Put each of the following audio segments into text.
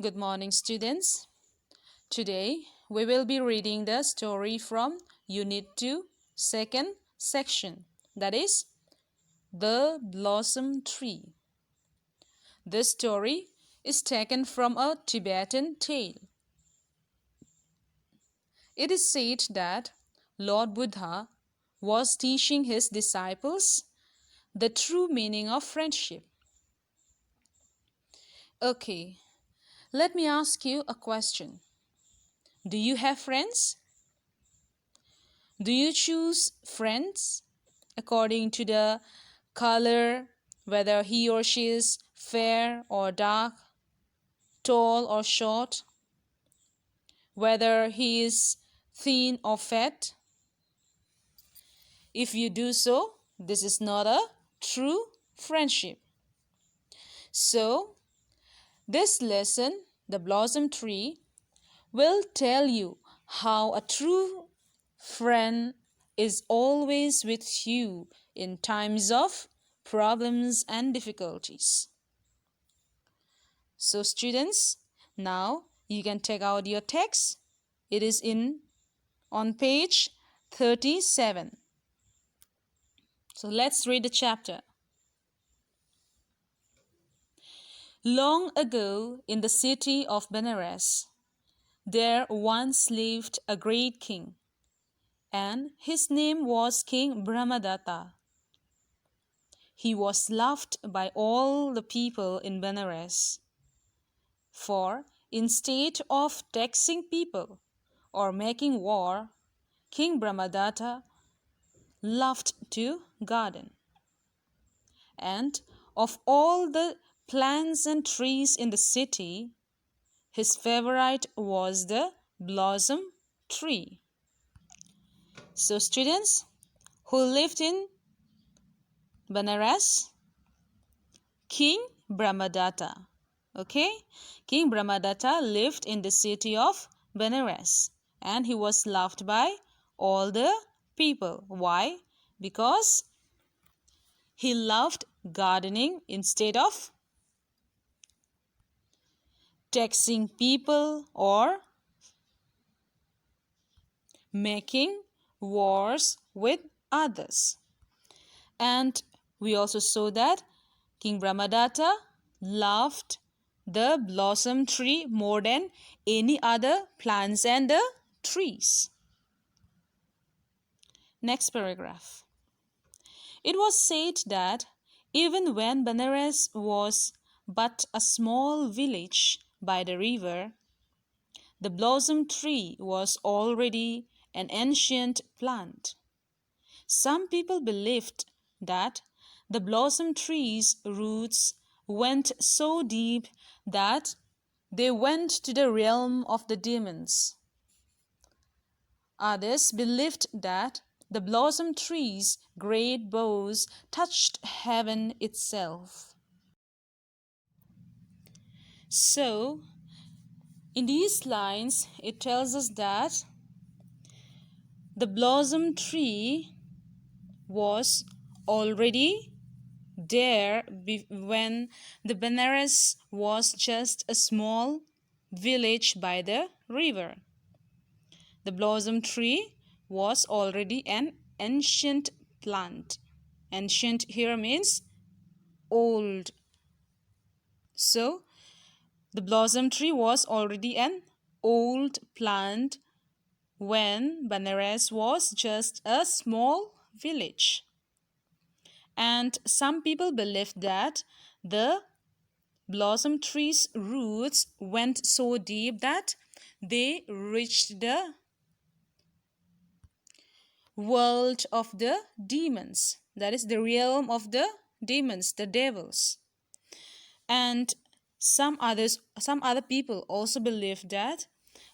Good morning, students. Today we will be reading the story from Unit 2, second section, that is The Blossom Tree. This story is taken from a Tibetan tale. It is said that Lord Buddha was teaching his disciples the true meaning of friendship. Okay, let me ask you a question. Do you have friends? Do you choose friends according to the color, whether he or she is fair or dark, tall or short, whether he is thin or fat? If you do so, this is not a true friendship. So, this lesson, The Blossom Tree, will tell you how a true friend is always with you in times of problems and difficulties. So students, now you can take out your text. It is on page 37. So let's read the chapter. Long ago in the city of Benares, there once lived a great king, and his name was King Brahmadatta. He was loved by all the people in Benares, for instead of taxing people or making war, King Brahmadatta loved to garden. And of all the plants and trees in the city, his favorite was the blossom tree. So students who lived in Benares, King Brahmadatta. Okay, King Brahmadatta lived in the city of Benares, and he was loved by all the people. Why? Because he loved gardening instead of taxing people or making wars with others. And we also saw that King Brahmadatta loved the blossom tree more than any other plants and the trees. Next paragraph. It was said that even when Benares was but a small village by the river, the blossom tree was already an ancient plant. Some people believed that the blossom tree's roots went so deep that they went to the realm of the demons. Others believed that the blossom tree's great boughs touched heaven itself. So, in these lines, it tells us that the blossom tree was already there when the Benares was just a small village by the river. The blossom tree was already an ancient plant. Ancient here means old. So, the blossom tree was already an old plant when Benares was just a small village. And some people believed that the blossom tree's roots went so deep that they reached the world of the demons, that is the realm of the demons, the devils. And some other people also believe that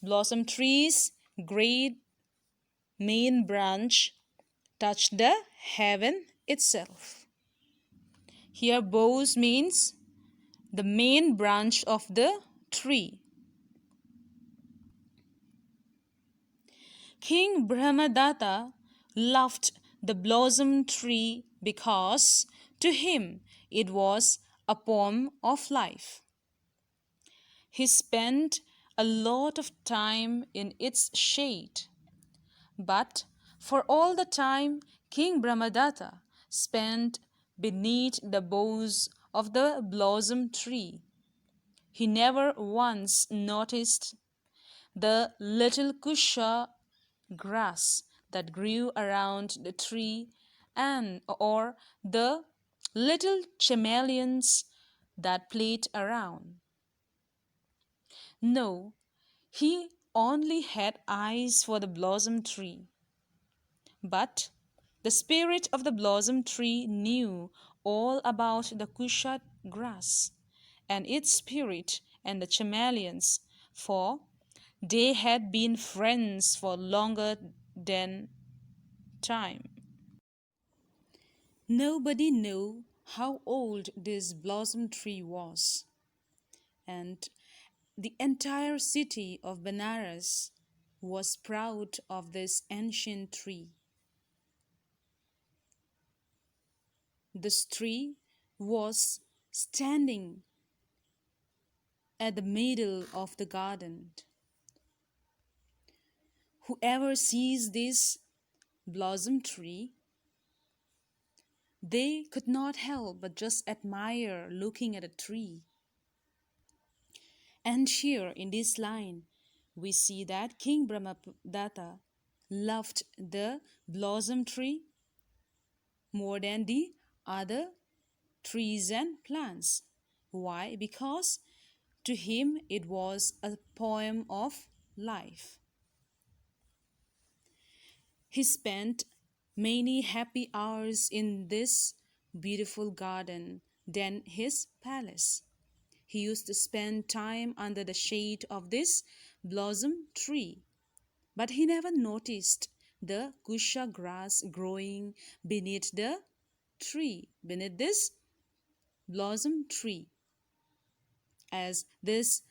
blossom tree's great main branch touched the heaven itself. Here boughs means the main branch of the tree. King Brahmadatta loved the blossom tree because to him it was a poem of life. He spent a lot of time in its shade. But for all the time King Brahmadatta spent beneath the boughs of the blossom tree, he never once noticed the little kusha grass that grew around the tree and or the little chameleons that played around. No, he only had eyes for the blossom tree. But the spirit of the blossom tree knew all about the kusha grass and its spirit and the chameleons, for they had been friends for longer than time. Nobody knew how old this blossom tree was, and the entire city of Benares was proud of this ancient tree. This tree was standing at the middle of the garden. Whoever sees this blossom tree, they could not help but just admire looking at a tree. And here in this line, we see that King Brahmadatta loved the blossom tree more than the other trees and plants. Why? Because to him it was a poem of life. He spent many happy hours in this beautiful garden than his palace. He used to spend time under the shade of this blossom tree, but he never noticed the kusha grass growing beneath the tree, beneath this blossom tree, as this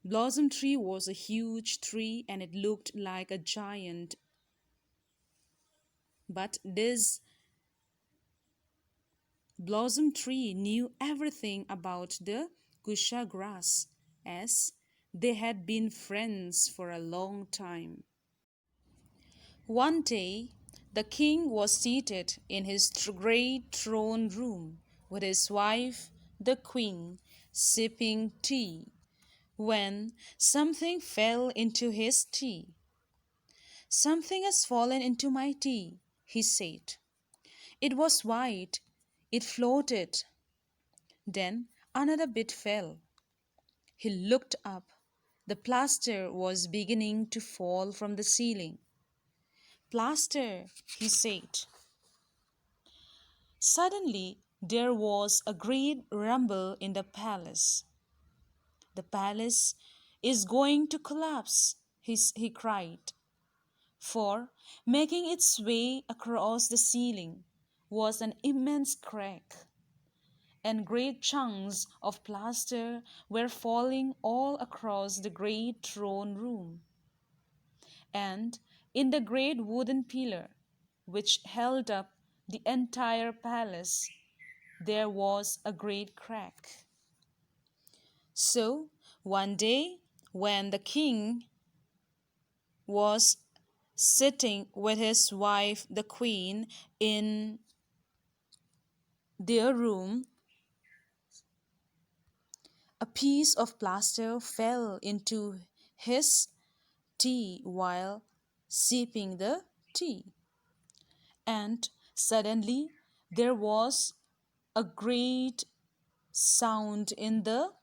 blossom tree was a huge tree and it looked like a giant. But this blossom tree knew everything about the kusha grass, as they had been friends for a long time. One day, the king was seated in his great throne room with his wife, the queen, sipping tea, when something fell into his tea. "Something has fallen into my tea," he said. It was white. It floated. Then another bit fell. He looked up. The plaster was beginning to fall from the ceiling. "Plaster," he said. Suddenly there was a great rumble in the palace. "The palace is going to collapse," he cried. For, making its way across the ceiling, was an immense crack, and great chunks of plaster were falling all across the great throne room. And in the great wooden pillar which held up the entire palace, there was a great crack. So, one day, when the king was sitting with his wife, the queen, in their room, a piece of plaster fell into his tea while sipping the tea. And suddenly there was a great sound in the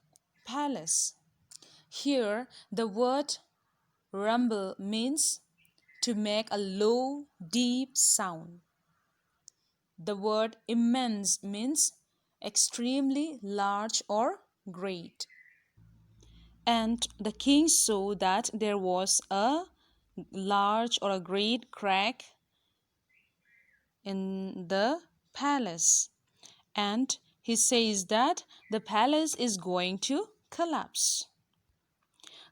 palace. Here, the word rumble means to make a low, deep sound. The word immense means extremely large or great. And the king saw that there was a large or a great crack in the palace. And he says that the palace is going to collapse.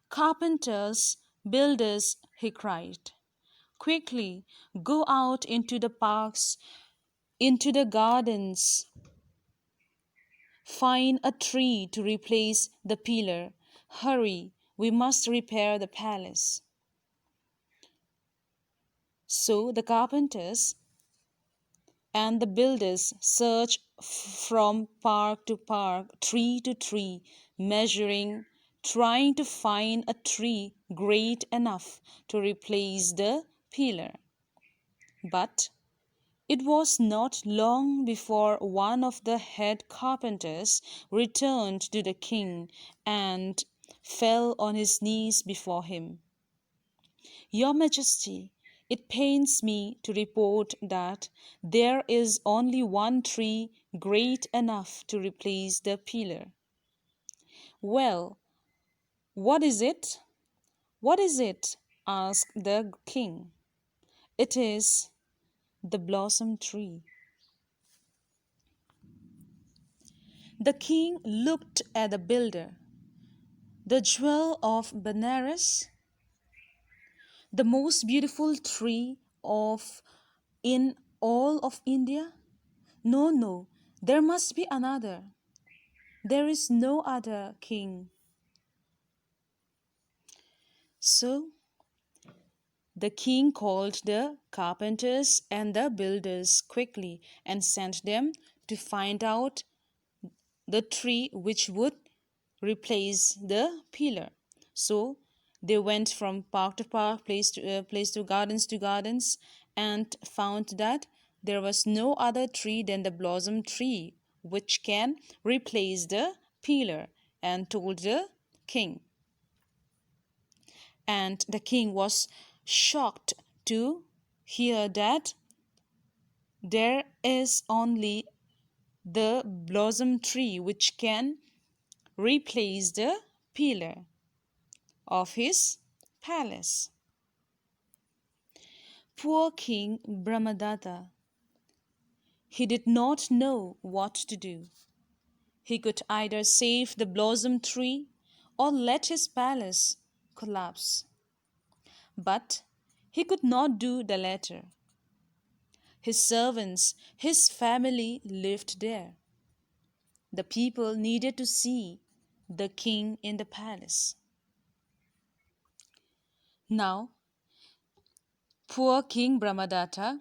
"Carpenters, builders," he cried, "quickly go out into the parks, into the gardens. Find a tree to replace the pillar. Hurry, we must repair the palace." So the carpenters and the builders searched from park to park, tree to tree, measuring, trying to find a tree great enough to replace the pillar. But it was not long before one of the head carpenters returned to the king and fell on his knees before him. "Your Majesty, it pains me to report that there is only one tree great enough to replace the pillar." "Well, what is it? What is it?" asked the king. "It is the blossom tree." The king looked at the builder. "The jewel of Benares, the most beautiful tree of in all of India? No, no, there must be another." "There is no other, king." So the king called the carpenters and the builders quickly and sent them to find out the tree which would replace the pillar. So they went from park to park, place to gardens, and found that there was no other tree than the blossom tree which can replace the pillar, and told the king. And the king was shocked to hear that there is only the blossom tree which can replace the pillar of his palace. Poor King Brahmadatta. He did not know what to do. He could either save the blossom tree or let his palace collapse. But he could not do the latter. His servants, his family lived there. The people needed to see the king in the palace. Now, poor King Brahmadatta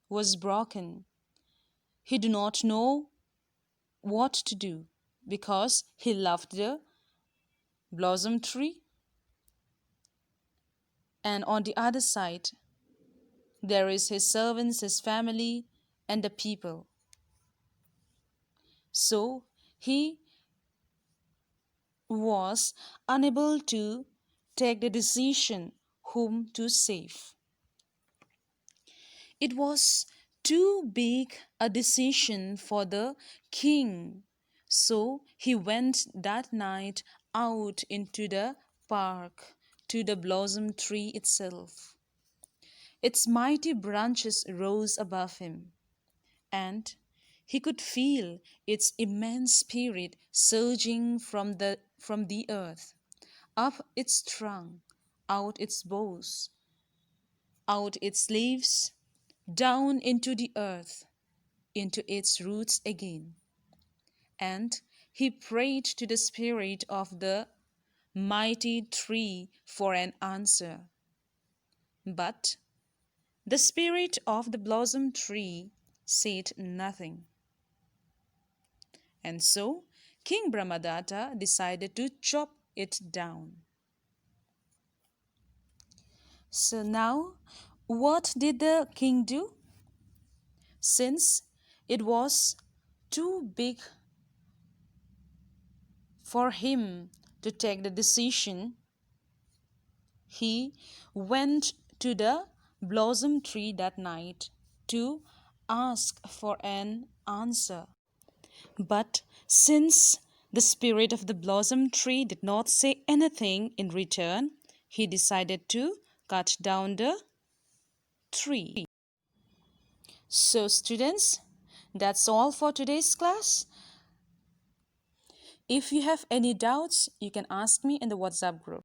was broken. He did not know what to do because he loved the blossom tree, and on the other side there is his servants, his family, and the people. So he was unable to take the decision whom to save. It was too big a decision for the king. So he went that night out into the park to the blossom tree itself. Its mighty branches rose above him, and he could feel its immense spirit surging from the earth, up its trunk, out its boughs, out its leaves, down into the earth, into its roots again. And he prayed to the spirit of the mighty tree for an answer. But the spirit of the blossom tree said nothing. And so King Brahmadatta decided to chop it down. So now, what did the king do? Since it was too big for him to take the decision, he went to the blossom tree that night to ask for an answer. But since the spirit of the blossom tree did not say anything in return, he decided to cut down the tree. So students, that's all for today's class. If you have any doubts, you can ask me in the WhatsApp group.